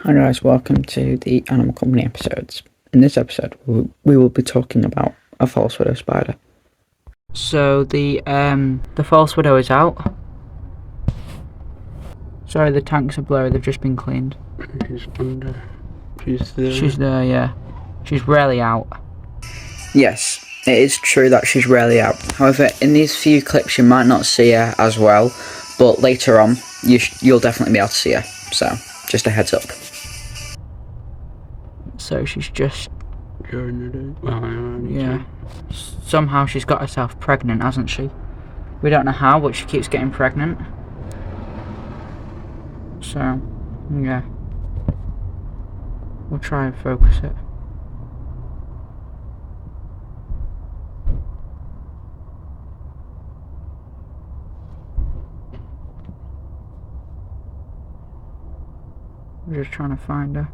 Hi guys, welcome to the Animal Company episodes. In this episode, we will be talking about a false widow spider. So the false widow is out. Sorry, the tanks are blurry. They've just been cleaned. She's under. She's there. She's there, yeah. She's rarely out. Yes, it is true that she's rarely out. However, in these few clips, you might not see her as well, but later on, you'll definitely be able to see her. So, just a heads up. So she's just... During the day. Well, yeah. Somehow she's got herself pregnant, hasn't she? We don't know how, but she keeps getting pregnant. So, yeah. We'll try and focus it. We're just trying to find her.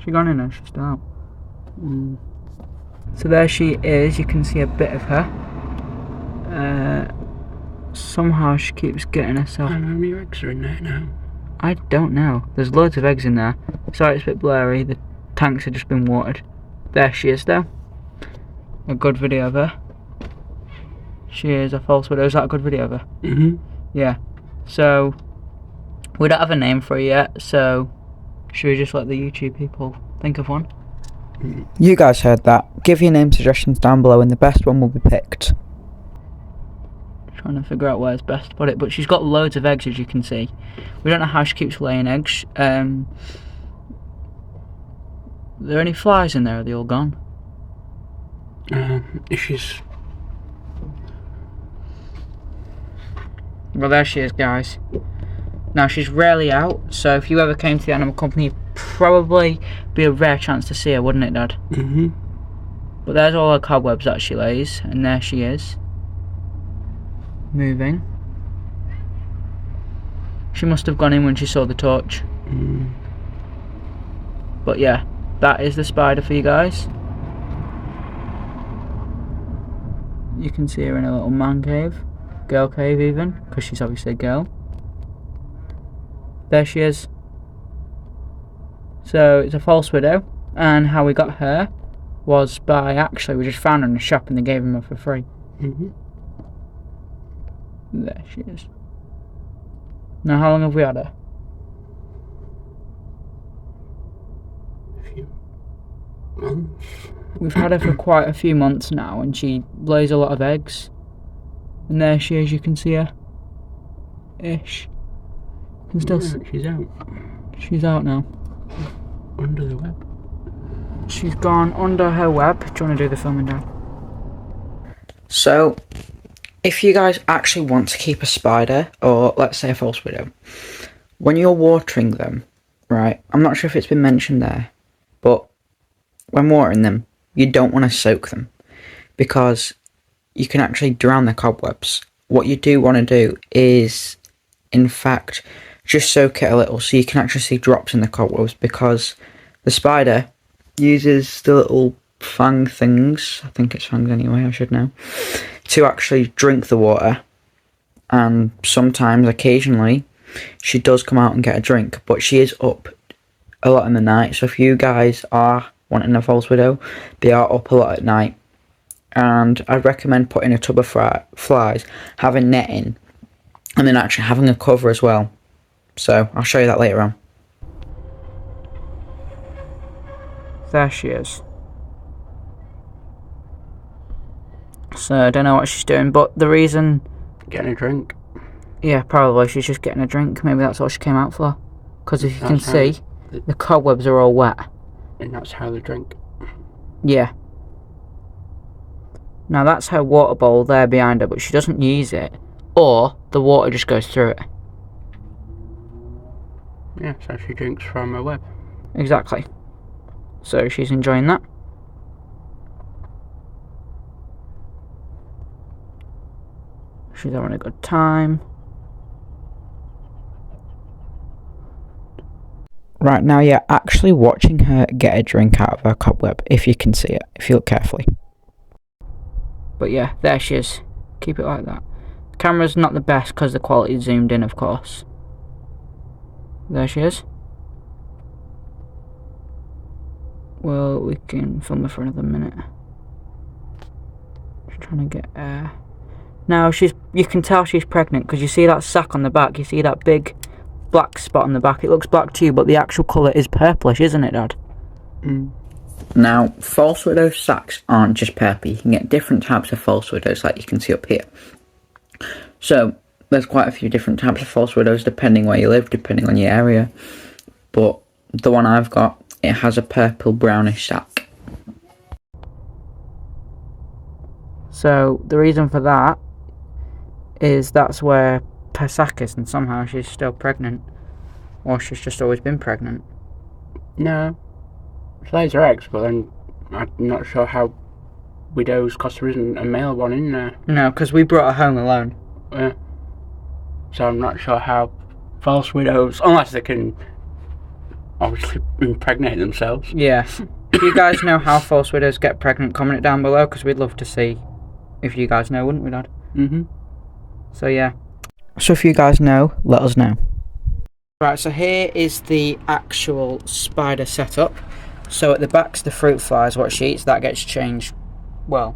She gone in there? She's still out. So there she is. You can see a bit of her. Somehow she keeps getting herself... How many eggs are in there now? I don't know. There's loads of eggs in there. Sorry, it's a bit blurry. The tanks have just been watered. There she is though. A good video of her. She is a false widow. Is that a good video of her? Yeah. So, we don't have a name for her yet, so should we just let the YouTube people think of one? You guys heard that. Give your name suggestions down below and the best one will be picked. Trying to figure out where's best to put it, but she's got loads of eggs, as you can see. We don't know how she keeps laying eggs. Are there any flies in there? Are they all gone? She's... Well, there she is, guys. Now, she's rarely out, so if you ever came to the Animal Company, it'd probably be a rare chance to see her, wouldn't it, Dad? But there's all her cobwebs that she lays, and there she is. Moving. She must have gone in when she saw the torch. But yeah, that is the spider for you guys. You can see her in a little man cave. Girl cave even, because she's obviously a girl. There she is. So it's a false widow, and how we got her was by actually we just found her in a shop and they gave them her for free. There she is. Now how long have we had her? A few months. We've had her for quite a few months now, and she lays a lot of eggs. And there she is, you can see her. Ish. You can still She's out. She's out now. Under the web. She's gone under her web. Do you want to do the filming down? So, if you guys actually want to keep a spider, or let's say a false widow, when you're watering them, right, I'm not sure if it's been mentioned there, but when watering them, you don't want to soak them, because you can actually drown the cobwebs. What you do want to do is, in fact, just soak it a little so you can actually see drops in the cobwebs, because the spider uses the little fang things, I think it's fangs anyway, I should know, to actually drink the water. And sometimes, occasionally, she does come out and get a drink, but she is up a lot in the night. So if you guys are wanting a false widow, they are up a lot at night. And I'd recommend putting a tub of flies, having netting, and then actually having a cover as well. So I'll show you that later on. There she is. So I don't know what she's doing, but the reason... Getting a drink. Yeah, probably she's just getting a drink. Maybe that's what she came out for. Because if you can see, the cobwebs are all wet. And that's how they drink. Yeah. Now that's her water bowl there behind her, but she doesn't use it, or the water just goes through it. Yeah, so she drinks from a web. Exactly. So she's enjoying that. She's having a good time. Right, now you're actually watching her get a drink out of her cobweb, if you can see it, if you look carefully. But yeah, there she is. Keep it like that. Camera's not the best because the quality zoomed in, of course. There she is. Well, we can film her for another minute. Just trying to get air. Now you can tell she's pregnant because you see that sack on the back. You see that big black spot on the back. It looks black to you, but the actual colour is purplish, isn't it, Dad? Mm. Now, false widow sacks aren't just purple. You can get different types of false widows, like you can see up here. So, there's quite a few different types of false widows depending where you live, depending on your area. But the one I've got, it has a purple brownish sack. So, the reason for that is that's where her sack is, and somehow she's still pregnant. Or she's just always been pregnant. No. She lays her eggs, but then I'm not sure how widows, because there isn't a male one in there. No, because we brought her home alone. Yeah. So I'm not sure how false widows, unless they can obviously impregnate themselves. Yeah. If you guys know how false widows get pregnant, comment it down below, because we'd love to see if you guys know, wouldn't we, Dad? Mm-hmm. So yeah. So if you guys know, let us know. Right, so here is the actual spider setup. So at the back's the fruit flies, what she eats, that gets changed. Well,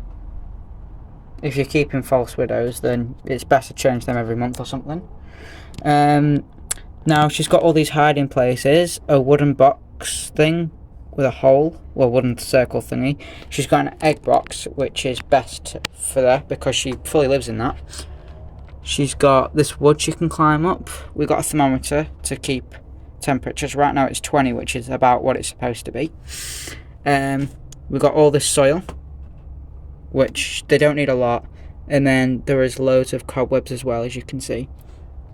if you're keeping false widows, then it's best to change them every month or something. Now she's got all these hiding places, a wooden box thing with a hole, well, wooden circle thingy. She's got an egg box, which is best for her because she fully lives in that. She's got this wood she can climb up. We've got a thermometer to keep temperatures. Right now it's 20, which is about what it's supposed to be. We've got all this soil, which they don't need a lot. And then there is loads of cobwebs as well, as you can see.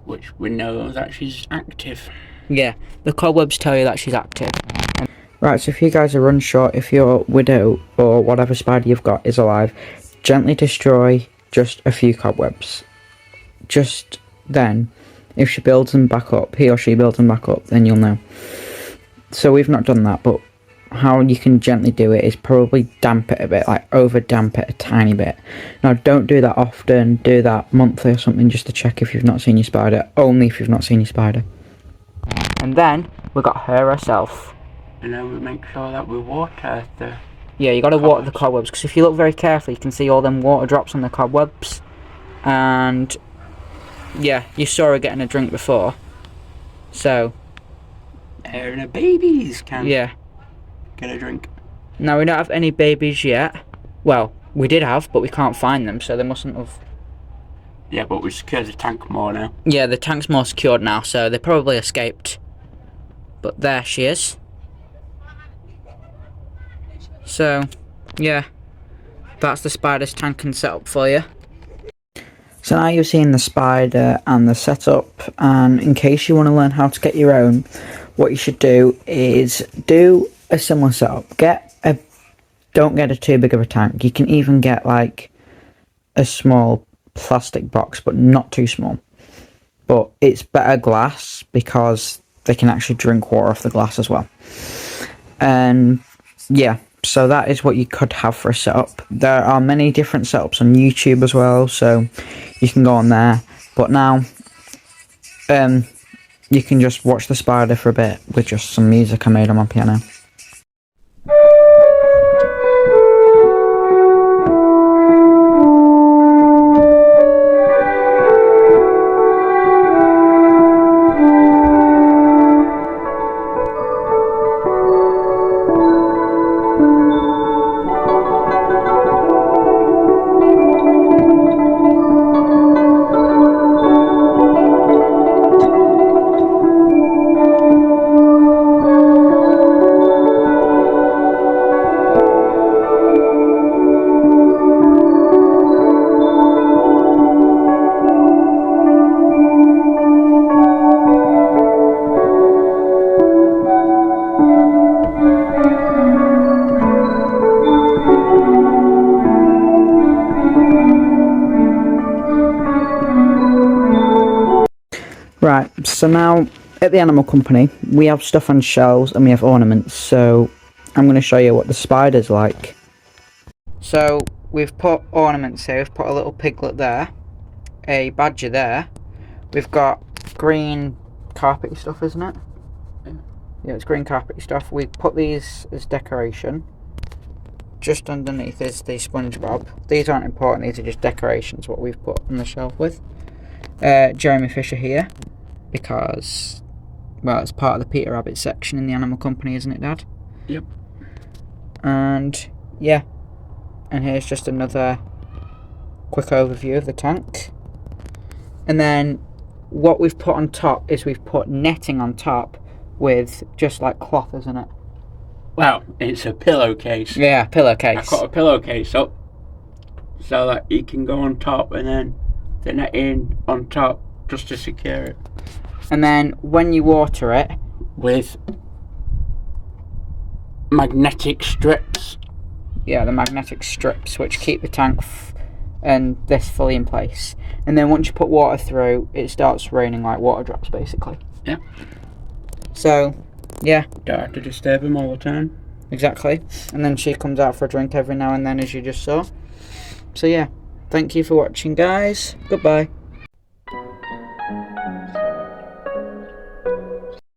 Which we know that she's active. Yeah, the cobwebs tell you that she's active. Right, so if you guys are unsure if your widow or whatever spider you've got is alive, gently destroy just a few cobwebs. Just then, if she builds them back up, he or she builds them back up, then you'll know. So we've not done that, but how you can gently do it is probably damp it a bit, like over damp it a tiny bit. Now don't do that often, do that monthly or something just to check if you've not seen your spider, only if you've not seen your spider. And then we got her herself. And then we make sure that we water the... Yeah, you got to water the cobwebs, because if you look very carefully you can see all them water drops on the cobwebs. And yeah, you saw her getting a drink before, so Her and her babies can yeah, get a drink. now we don't have any babies yet. Well, we did have, but we can't find them, so they mustn't have. Yeah, but we secured the tank more now. Yeah, the tank's more secured now, so they probably escaped. But there she is. So yeah, that's the spider's tank and setup for you. So now you've seen the spider and the setup, and in case you want to learn how to get your own, what you should do is do a similar setup. Don't get a too big of a tank. You can even get like a small plastic box, but not too small. But it's better glass because they can actually drink water off the glass as well. And yeah, so that is what you could have for a setup. There are many different setups on YouTube as well, so you can go on there. But now, you can just watch the spider for a bit with just some music I made on my piano. Right, so now at the animal company we have stuff on shelves and we have ornaments, so I'm going to show you what the spider's like. So we've put ornaments here, we've put a little piglet there, a badger there. We've got green carpety stuff, isn't it? Yeah, it's green carpety stuff. We put these as decoration. Just underneath is the SpongeBob. These aren't important, these are just decorations, what we've put on the shelf with. Jeremy Fisher here, because, well, it's part of the Peter Rabbit section in the Animal Company, isn't it, Dad? Yep. And, yeah. And here's just another quick overview of the tank. And then what we've put on top is we've put netting on top with just like cloth, isn't it? Well, it's a pillowcase. Yeah, pillowcase. I cut a pillowcase up so that it can go on top, and then the netting on top just to secure it. And then when you water it, With magnetic strips. yeah, the magnetic strips which keep the tank and this fully in place. And then once you put water through, it starts raining like water drops, basically. Yeah. So, yeah, Don't have to disturb them all the time. exactly. And then she comes out for a drink every now and then, as you just saw. So yeah, thank you for watching, guys. Goodbye.